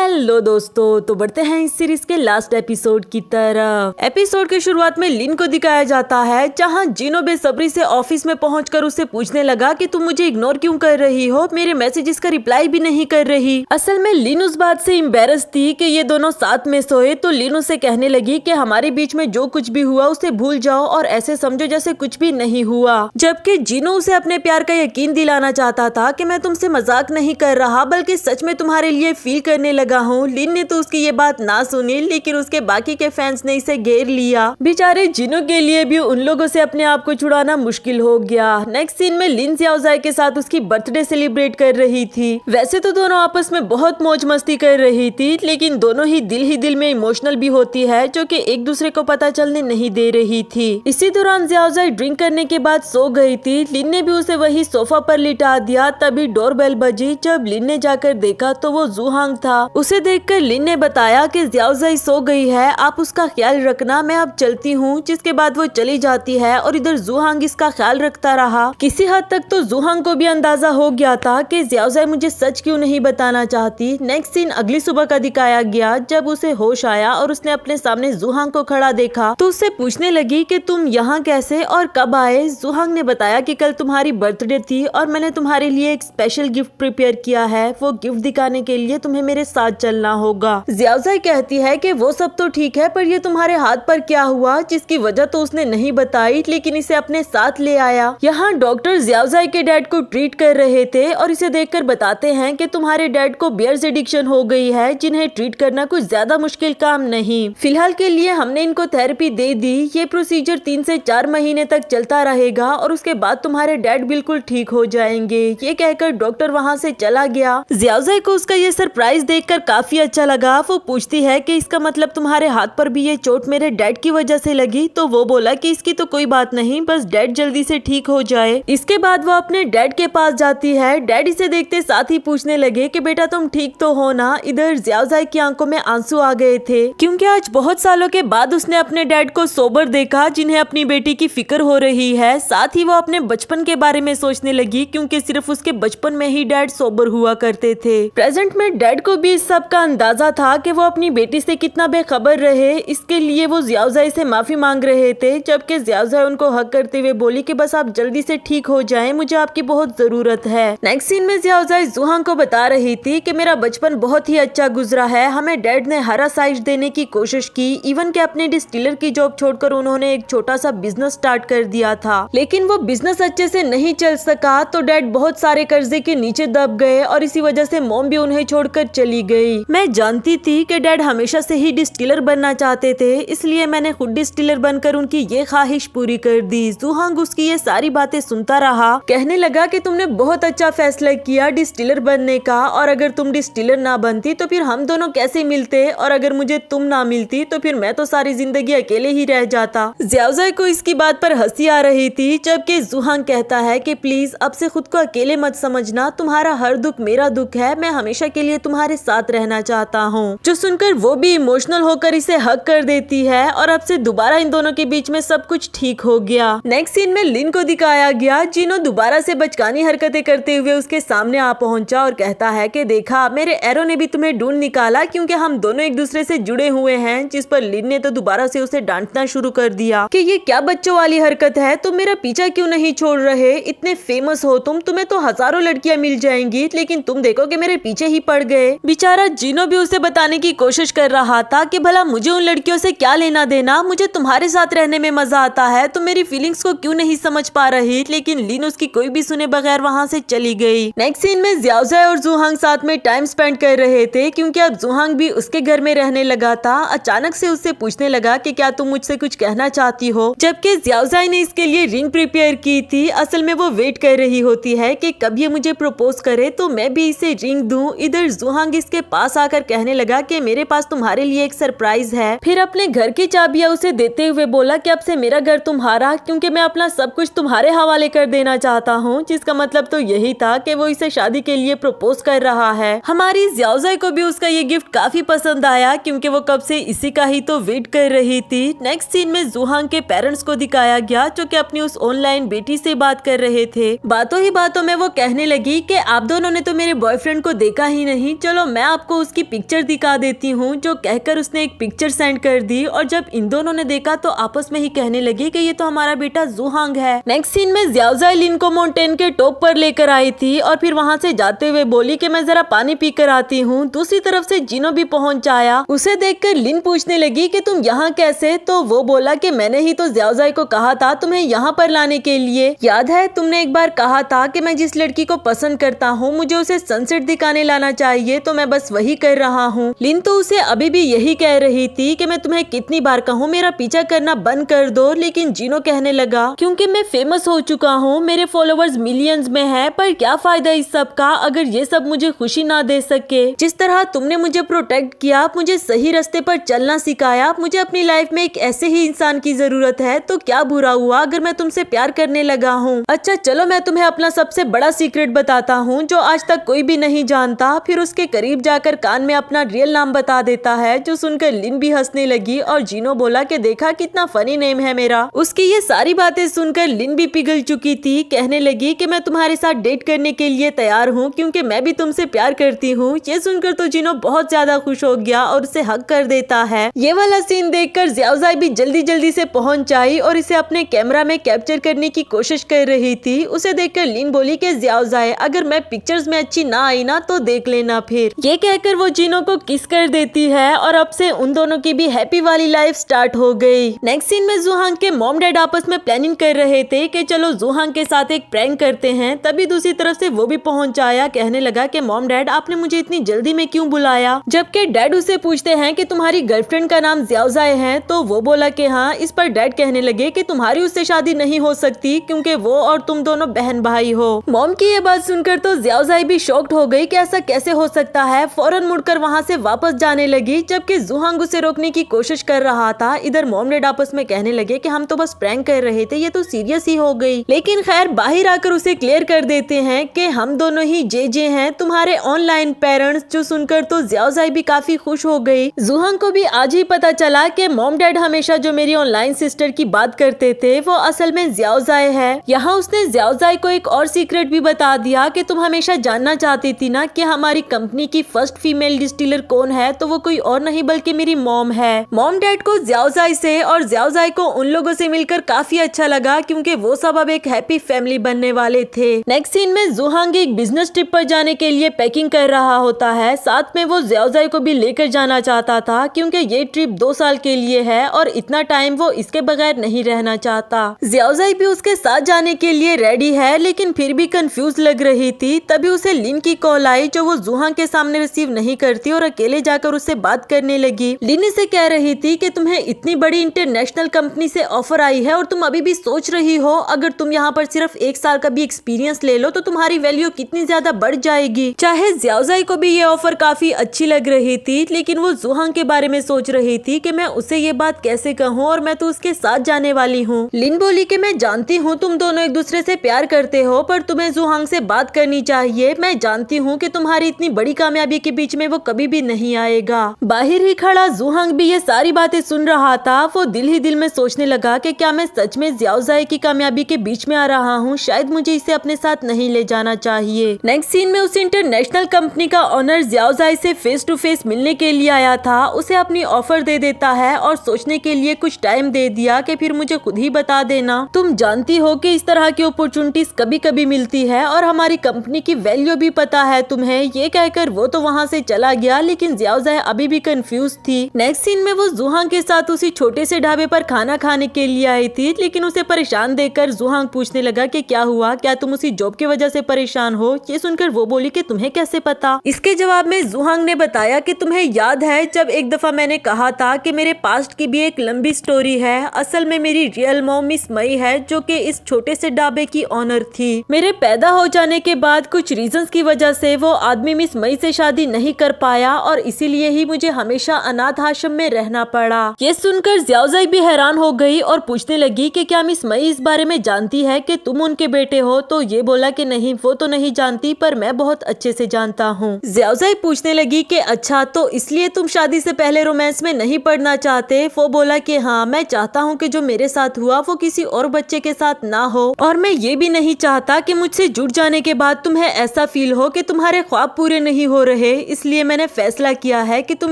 Hello दोस्तों, तो बढ़ते हैं इस सीरीज के लास्ट एपिसोड की तरफ। एपिसोड के शुरुआत में लिन को दिखाया जाता है जहां जिनो बेसब्री से ऑफिस में पहुंचकर उससे पूछने लगा कि तुम मुझे इग्नोर क्यों कर रही हो, मेरे मैसेजेस का रिप्लाई भी नहीं कर रही। असल में लिन उस बात से एम्बेरस थी कि ये दोनों साथ में सोए, तो लिन उसे कहने लगी कि हमारे बीच में जो कुछ भी हुआ उसे भूल जाओ और ऐसे समझो जैसे कुछ भी नहीं हुआ। जबकि जिनो उसे अपने प्यार का यकीन दिलाना चाहता था कि मैं तुमसे मजाक नहीं कर रहा बल्कि सच में तुम्हारे लिए फील करने लगा हूँ। लिन ने तो उसकी ये बात ना सुनी, लेकिन उसके बाकी के फैंस ने इसे घेर लिया। बेचारे जिनो के लिए भी उन लोगों से अपने आप को छुड़ाना मुश्किल हो गया। नेक्स्ट सीन में लिन ज़ियाओज़ाई के साथ उसकी बर्थडे सेलिब्रेट कर रही थी। वैसे तो दोनों आपस में बहुत मौज मस्ती कर रही थी, लेकिन दोनों ही दिल में इमोशनल भी होती है, जो कि एक दूसरे को पता चलने नहीं दे रही थी। इसी दौरान ज़ियाओज़ाई ड्रिंक करने के बाद सो गई थी। लिन ने भी उसे वही सोफा पर लिटा दिया। तभी डोरबेल बजी। जब लिन ने जाकर देखा तो वो जूहांग था। उसे देखकर लिन ने बताया कि ज़ियाओज़ाई सो गई है, आप उसका ख्याल रखना, मैं अब चलती हूँ। जिसके बाद वो चली जाती है और इधर जूहांग इसका ख्याल रखता रहा। किसी हद तक तो जूहांग को भी अंदाजा हो गया था कि ज़ियाओज़ाई मुझे सच क्यों नहीं बताना चाहती। नेक्स्ट सीन अगली सुबह का दिखाया गया जब उसे होश आया और उसने अपने सामने जूहांग को खड़ा देखा तो उससे पूछने लगी कि तुम यहाँ कैसे और कब आए। जूहांग ने बताया कि कल तुम्हारी बर्थडे थी और मैंने तुम्हारे लिए एक स्पेशल गिफ्ट प्रिपेयर किया है। वो गिफ्ट दिखाने के लिए तुम्हें मेरे साथ चलना होगा। ज़ियाओज़ाई कहती है कि वो सब तो ठीक है, पर ये तुम्हारे हाथ पर क्या हुआ, जिसकी वजह तो उसने नहीं बताई, लेकिन इसे अपने साथ ले आया। यहाँ डॉक्टर ज़ियाओज़ाई के डैड को ट्रीट कर रहे थे और इसे देखकर बताते हैं कि तुम्हारे डैड को बियर्स एडिक्शन हो गई है, जिन्हें ट्रीट करना कुछ ज्यादा मुश्किल काम नहीं। फिलहाल के लिए हमने इनको थेरेपी दे दी। ये प्रोसीजर 3 से 4 महीने तक चलता रहेगा और उसके बाद तुम्हारे डैड बिल्कुल ठीक हो जाएंगे। ये कहकर डॉक्टर वहाँ से चला गया। ज़ियाओज़ाई को उसका ये सरप्राइज देखकर काफी अच्छा लगा। वो पूछती है कि इसका मतलब तुम्हारे हाथ पर भी ये चोट मेरे डैड की वजह से लगी। तो वो बोला कि इसकी तो कोई बात नहीं, बस डैड जल्दी से ठीक हो जाए। इसके बाद वो अपने डैड के पास जाती है। डैड इसे देखते साथ ही पूछने लगे कि बेटा तुम ठीक तो हो ना। इधर ज़ियाओज़ाई की आंखों में आंसू आ गए थे, क्योंकि आज बहुत सालों के बाद उसने अपने डैड को सोबर देखा, जिन्हें अपनी बेटी की फिक्र हो रही है। साथ ही वो अपने बचपन के बारे में सोचने लगी, क्योंकि सिर्फ उसके बचपन में ही डैड सोबर हुआ करते थे। प्रेजेंट में डैड को भी इस सब का अंदाजा था कि वो अपनी बेटी से कितना बेखबर रहे। इसके लिए वो ज़ियाओज़ाई से माफी मांग रहे थे, जबकि ज़ियाओज़ाई उनको हक करते हुए बोली कि बस आप जल्दी से ठीक हो जाएं, मुझे आपकी बहुत जरूरत है। नेक्स्ट सीन में ज़ियाओज़ाई जूहांग को बता रही थी कि मेरा बचपन बहुत ही अच्छा गुजरा है। हमें डैड ने हरा साइज देने की कोशिश की, इवन के अपने डिस्टिलर की जॉब छोड़कर उन्होंने एक छोटा सा बिजनेस स्टार्ट कर दिया था, लेकिन वो बिजनेस अच्छे से नहीं चल सका। तो डैड बहुत सारे कर्जे के नीचे दब गए और इसी वजह से मॉम भी उन्हें छोड़कर चली गई। मैं जानती थी कि डैड हमेशा से ही डिस्टिलर बनना चाहते थे, इसलिए मैंने खुद डिस्टिलर बनकर उनकी ये ख्वाहिश पूरी कर दी। जूहांग उसकी ये सारी बातें सुनता रहा। कहने लगा कि तुमने बहुत अच्छा फैसला किया डिस्टिलर बनने का, और अगर तुम डिस्टिलर ना बनती तो फिर हम दोनों कैसे मिलते, और अगर मुझे तुम ना मिलती तो फिर मैं तो सारी जिंदगी अकेले ही रह जाता। ज़ियाओज़ाई को इसकी बात पर हंसी आ रही थी, जबकि जूहांग कहता है कि प्लीज अब से खुद को अकेले मत समझना, तुम्हारा हर दुख मेरा दुख है, मैं हमेशा के लिए तुम्हारे साथ रहना चाहता हूँ। जो सुनकर वो भी इमोशनल होकर इसे हक कर देती है और अब से दोबारा इन दोनों के बीच में सब कुछ ठीक हो गया। नेक्स्ट सीन में लिन को दिखाया गया। जिनो दोबारा से बचकानी हरकतें करते हुए उसके सामने आ पहुंचा और कहता है कि देखा, मेरे एरो ने भी तुम्हें ढूंढ निकाला, क्योंकि हम दोनों एक दूसरे से जुड़े हुए हैं। जिस पर लिन ने तो दोबारा से उसे डांटना शुरू कर दिया कि ये क्या बच्चों वाली हरकत है, तुम मेरा पीछा क्यों नहीं छोड़ रहे, इतने फेमस हो तुम्हें तो हजारों लड़कियां मिल जाएंगी, लेकिन तुम देखो कि मेरे पीछे ही पड़ गए। बेचारा जिनो भी उसे बताने की कोशिश कर रहा था कि भला मुझे उन लड़कियों से क्या लेना देना, मुझे तुम्हारे साथ रहने में मजा आता है, तुम मेरी फीलिंग्स को क्यों नहीं समझ पा रही। लेकिन लिन उसकी कोई भी सुने बगैर वहाँ से चली गई। नेक्स्ट सीन में ज़ियाओज़ाई और जूहांग साथ में टाइम स्पेंड कर रहे थे, क्योंकि अब जूहांग भी उसके घर में रहने लगा था। अचानक से उससे पूछने लगा कि क्या तुम मुझसे कुछ कहना चाहती हो, जबकि ज़ियाओज़ाई ने इसके लिए रिंग प्रिपेयर की थी। असल में वो वेट कर रही होती है कि कब ये मुझे प्रपोज करे तो मैं भी इसे रिंग दूं। इधर जूहांग इसके पास आकर कहने लगा कि मेरे पास तुम्हारे लिए एक सरप्राइज है। फिर अपने घर की चाबियां उसे देते हुए बोला कि अब से मेरा घर तुम्हारा, क्योंकि मैं अपना सब कुछ तुम्हारे हवाले कर देना चाहता हूँ। जिसका मतलब तो यही था कि वो इसे शादी के लिए प्रपोज कर रहा है। हमारी ज़ियाओज़ाई को भी उसका ये गिफ्ट काफी पसंद आया, क्योंकि वो कब से इसी का ही तो वेट कर रही थी। नेक्स्ट सीन में जूहांग के पेरेंट्स को दिखाया गया, जो कि अपनी उस ऑनलाइन बेटी से बात कर रहे थे। बातों ही बातों में वो कहने लगी कि आप दोनों ने तो मेरे बॉयफ्रेंड को देखा ही नहीं, चलो मैं आपको उसकी पिक्चर दिखा देती हूँ, जो कहकर उसने एक पिक्चर सेंड कर दी। और जब इन दोनों ने देखा तो आपस में ही कहने लगे कि ये तो हमारा बेटा जुहांग है। नेक्स्ट सीन में ज़्याओज़ाई लिन को माउंटेन के टॉप पर लेकर आई थी और फिर वहाँ से जाते हुए बोली कि मैं जरा पानी पी कर आती हूँ। दूसरी तरफ से जिनो भी पहुँच आया। उसे देखकर लिन पूछने लगी कि तुम यहाँ कैसे? तो वो बोला कि मैंने ही तो ज़्याओज़ाई को कहा था तुम्हें यहाँ पर लाने के लिए। याद है तुमने एक बार कहा था कि मैं जिस लड़की को पसंद करता हूँ मुझे उसे सनसेट दिखाने लाना चाहिए, तो मैं बस वही कर रहा हूँ। लिन तो उसे अभी भी यही कह रही थी कि मैं तुम्हें कितनी बार कहूँ मेरा पीछा करना बंद कर दो, लेकिन जिनो कहने लगा क्योंकि मैं फेमस हो चुका हूँ, मेरे फॉलोवर्स मिलियंस में है, पर क्या फायदा इस सब का अगर ये सब मुझे खुशी ना दे सके। जिस तरह तुमने मुझे प्रोटेक्ट किया, मुझे सही रास्ते पर चलना सिखाया, मुझे अपनी लाइफ में एक ऐसे ही इंसान की जरूरत है, तो क्या बुरा हुआ अगर मैं तुमसे प्यार करने लगा हूँ। अच्छा चलो मैं तुम्हें अपना सबसे बड़ा सीक्रेट बताता हूँ जो आज तक कोई भी नहीं जानता। फिर उसके करीब जाकर कान में अपना रियल नाम बता देता है, जो सुनकर लिन भी हंसने लगी और जिनो बोला कि देखा कितना फनी नेम है मेरा। उसकी ये सारी बातें सुनकर लिन भी पिघल चुकी थी। कहने लगी कि मैं तुम्हारे साथ डेट करने के लिए तैयार हूँ क्योंकि मैं भी तुमसे प्यार करती हूँ। ये सुनकर तो जिनो बहुत ज्यादा खुश हो गया और उसे हक कर देता है। ये वाला सीन देखकर ज़्याओज़ाई भी जल्दी जल्दी से पहुंच आई और इसे अपने कैमरा में कैप्चर करने की कोशिश कर रही थी। उसे देखकर लिन बोली कि ज़्याओज़ाई अगर मैं पिक्चर्स में अच्छी ना आई ना तो देख लेना फिर। ये कहकर वो जिनो को किस कर देती है और अब से उन दोनों की भी हैप्पी वाली लाइफ स्टार्ट हो गई। नेक्स्ट सीन में जुहांग के मॉम डैड आपस में प्लानिंग कर रहे थे कि चलो जुहांग के साथ एक प्रैंक करते हैं। तभी दूसरी तरफ से वो भी पहुंच आया। कहने लगा कि मॉम डैड आपने मुझे इतनी जल्दी में क्यों बुलाया? जबकि डैड उसे पूछते हैं कि तुम्हारी गर्लफ्रेंड का नाम ज़्याओज़ाई है, तो वो बोला कि हाँ। इस पर डैड कहने लगे कि तुम्हारी उससे शादी नहीं हो सकती क्योंकि वो और तुम दोनों बहन भाई हो। मॉम की ये बात सुनकर तो ज़्याओज़ाई भी शॉक्ड हो गई कि ऐसा कैसे हो सकता है। फौरन मुड़कर वहाँ से वापस जाने लगी, जबकि जुहांग उसे रोकने की कोशिश कर रहा था। इधर मॉम डैड आपस में कहने लगे कि हम तो बस प्रैंक कर रहे थे, ये तो सीरियस ही हो गई। लेकिन खैर बाहर आकर उसे क्लियर कर देते हैं कि हम दोनों ही जे हैं, तुम्हारे ऑनलाइन पेरेंट्स। जो सुनकर तो ज़्याओज़ाई भी काफी खुश हो गई। जुहांग को भी आज ही पता चला कि मॉम डैड हमेशा जो मेरी ऑनलाइन सिस्टर की बात करते थे वो असल में ज़्याओज़ाई है। यहाँ उसने ज़्याओज़ाई को एक और सीक्रेट भी बता दिया कि तुम हमेशा जानना चाहती थी ना कि हमारी कंपनी की फर्स्ट फीमेल डिस्टिलर कौन है, तो वो कोई और नहीं बल्कि मेरी मॉम है। मॉम डैड को ज़्याओज़ाई से और ज़्याओज़ाई को उन लोगों से मिलकर काफी अच्छा लगा क्योंकि वो सब अब एक हैप्पी फैमिली बनने वाले थे। नेक्स्ट सीन में जुहांग एक बिजनेस ट्रिप पर जाने के लिए पैकिंग कर रहा होता है। साथ में वो ज़्याओज़ाई को भी लेकर जाना चाहता था क्योंकि ये ट्रिप 2 साल के लिए है और इतना टाइम वो इसके बगैर नहीं रहना चाहता। ज़्याओज़ाई भी उसके साथ जाने के लिए रेडी है, लेकिन फिर भी कंफ्यूज लग रही थी। तभी उसे लिन की कॉल आई जो वो जुहांग के सामने रिसीव नहीं करती और अकेले जाकर उससे बात करने लगी। लिन से कह रही थी कि तुम्हें इतनी बड़ी इंटरनेशनल कंपनी से ऑफर आई है और तुम अभी भी सोच रही हो अगर तुम यहाँ पर सिर्फ 1 साल का भी एक्सपीरियंस ले लो तो तुम्हारी वैल्यू कितनी ज्यादा बढ़ जाएगी। चाहे ज़्याओज़ाई को भी ये ऑफर काफी अच्छी लग रही थी, लेकिन वो जुहांग के बारे में सोच रही थी कि मैं उसे ये बात कैसे कहूँ और मैं तो उसके साथ जाने वाली हूँ। लिन बोली कि मैं जानती हूँ तुम दोनों एक दूसरे से प्यार करते हो, पर तुम्हें जुहांग से बात करनी चाहिए। मैं जानती हूँ कि तुम्हारी इतनी बड़ी कामयाबी के बीच में वो कभी भी नहीं आएगा। बाहर ही खड़ा जुहांग भी ये सारी बातें सुन रहा था। वो दिल ही दिल में सोचने लगा कि क्या मैं सच में ज़्याओज़ाई की कामयाबी के बीच में आ रहा हूँ? शायद मुझे इसे अपने साथ नहीं ले जाना चाहिए। नेक्स्ट सीन में उस इंटरनेशनल कंपनी का ओनर ज़्याओज़ाई से फेस टू फेस मिलने के लिए आया था। उसे अपनी ऑफर दे देता है और सोचने के लिए कुछ टाइम दे दिया कि फिर मुझे खुद ही बता देना। तुम जानती हो कि इस तरह की अपॉर्चुनिटीज कभी कभी मिलती है और हमारी कंपनी की वैल्यू भी पता है तुम्हें। ये कहकर वो तो वहाँ से चला गया, लेकिन ज़्याओज़ाई अभी भी कंफ्यूज थी। नेक्स्ट सीन में वो जुहांग के साथ उसी छोटे से ढाबे पर खाना खाने के लिए आई थी, लेकिन उसे परेशान देखकर जुहांग पूछने लगा कि क्या हुआ, क्या तुम उसी जॉब की वजह से परेशान हो? ये सुनकर वो बोली कि तुम्हें कैसे पता? इसके जवाब में जुहांग ने बताया कि तुम्हें याद है जब एक दफा मैंने कहा था कि मेरे पास्ट की भी एक लंबी स्टोरी है। असल में मेरी रियल मॉम मिस मई है जो कि इस छोटे से ढाबे की ऑनर थी। मेरे पैदा हो जाने के बाद कुछ रीजंस की वजह से वो आदमी मिस मई से शादी नहीं कर पाया और इसीलिए ही मुझे हमेशा अनाथ आश्रम में रहना पड़ा। ये सुनकर ज़्याओज़ाई भी हैरान हो गई और पूछने लगी कि क्या मिस मई इस बारे में जानती है कि तुम उनके बेटे हो? तो ये बोला कि नहीं, वो तो नहीं जानती, पर मैं बहुत अच्छे से जानता हूँ। ज़्याओज़ाई पूछने लगी कि अच्छा, तो इसलिए तुम शादी से पहले रोमांस में नहीं पड़ना चाहते? वो बोला कि हाँ, मैं चाहता हूँ कि जो मेरे साथ हुआ वो किसी और बच्चे के साथ ना हो, और मैं ये भी नहीं चाहता कि मुझसे जुड़ जाने के बाद तुम्हें ऐसा फील हो कि तुम्हारे ख्वाब पूरे नहीं हो रहे मिले, इसलिए मैंने फैसला किया है कि तुम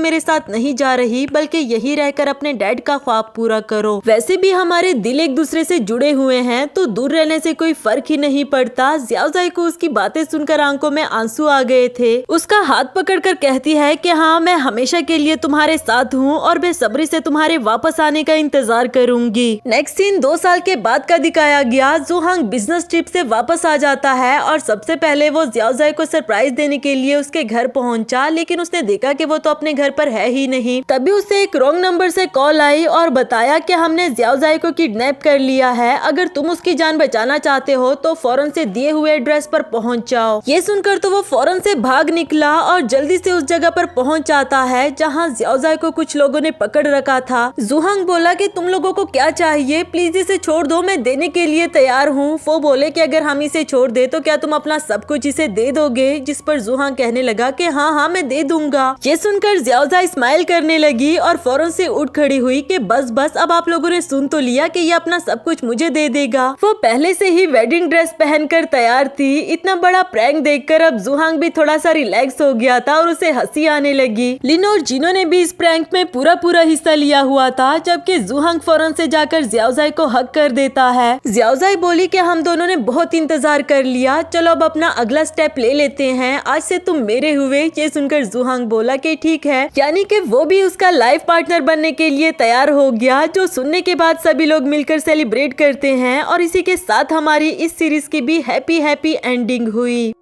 मेरे साथ नहीं जा रही बल्कि यही रहकर अपने डैड का ख्वाब पूरा करो। वैसे भी हमारे दिल एक दूसरे से जुड़े हुए हैं तो दूर रहने से कोई फर्क ही नहीं पड़ता। ज़ियाओज़ाई को उसकी बातें सुनकर आंखों में आंसू आ गए थे। उसका हाथ पकड़कर कहती है कि हाँ, मैं हमेशा के लिए तुम्हारे साथ हूँ और बेसब्री से तुम्हारे वापस आने का इंतजार करूंगी। नेक्स्ट सीन 2 साल के बाद का दिखाया गया। जुहांग बिजनेस ट्रिप से वापस आ जाता है और सबसे पहले वो ज़ियाओज़ाई को सरप्राइज देने के लिए उसके घर पहुंचा, लेकिन उसने देखा कि वो तो अपने घर पर है ही नहीं। तभी उसे एक रॉन्ग नंबर से कॉल आई और बताया कि हमने ज़ियाओज़ाई को किडनैप कर लिया है, अगर तुम उसकी जान बचाना चाहते हो तो फौरन से दिए हुए एड्रेस पर पहुंच जाओ। ये सुनकर तो वो फौरन से भाग निकला और जल्दी से उस जगह पर पहुंच जाता है जहां ज़ियाओज़ाई को कुछ लोगों ने पकड़ रखा था। जुहांग बोला कि तुम लोगों को क्या चाहिए, प्लीज इसे छोड़ दो, मैं देने के लिए तैयार हूँ। वो बोले कि अगर हम इसे छोड़ दे तो क्या तुम अपना सब कुछ इसे दे दोगे, जिस पर जुहांग कहने लगा कि हाँ हाँ मैं दे दूंगा। ये सुनकर ज़ियाओज़ाई स्माइल करने लगी और फौरन से उठ खड़ी हुई कि बस बस अब आप लोगों ने सुन तो लिया कि ये अपना सब कुछ मुझे दे देगा। वो पहले से ही वेडिंग ड्रेस पहनकर तैयार थी। इतना बड़ा प्रैंक देखकर अब जुहांग भी थोड़ा सा रिलैक्स हो गया था और उसे हंसी आने लगी। लिन और जिनो ने भी इस प्रैंक में पूरा हिस्सा लिया हुआ था, जबकि जुहांग फौरन से जाकर ज़ियाओज़ाई को हक कर देता है। ज़ियाओज़ाई बोली कि हम दोनों ने बहुत इंतजार कर लिया, चलो अब अपना अगला स्टेप ले लेते हैं, आज से तुम मेरे हुए। ये सुनकर जुहांग बोला कि ठीक है, यानी कि वो भी उसका लाइफ पार्टनर बनने के लिए तैयार हो गया, जो सुनने के बाद सभी लोग मिलकर सेलिब्रेट करते हैं। और इसी के साथ हमारी इस सीरीज की भी हैप्पी एंडिंग हुई।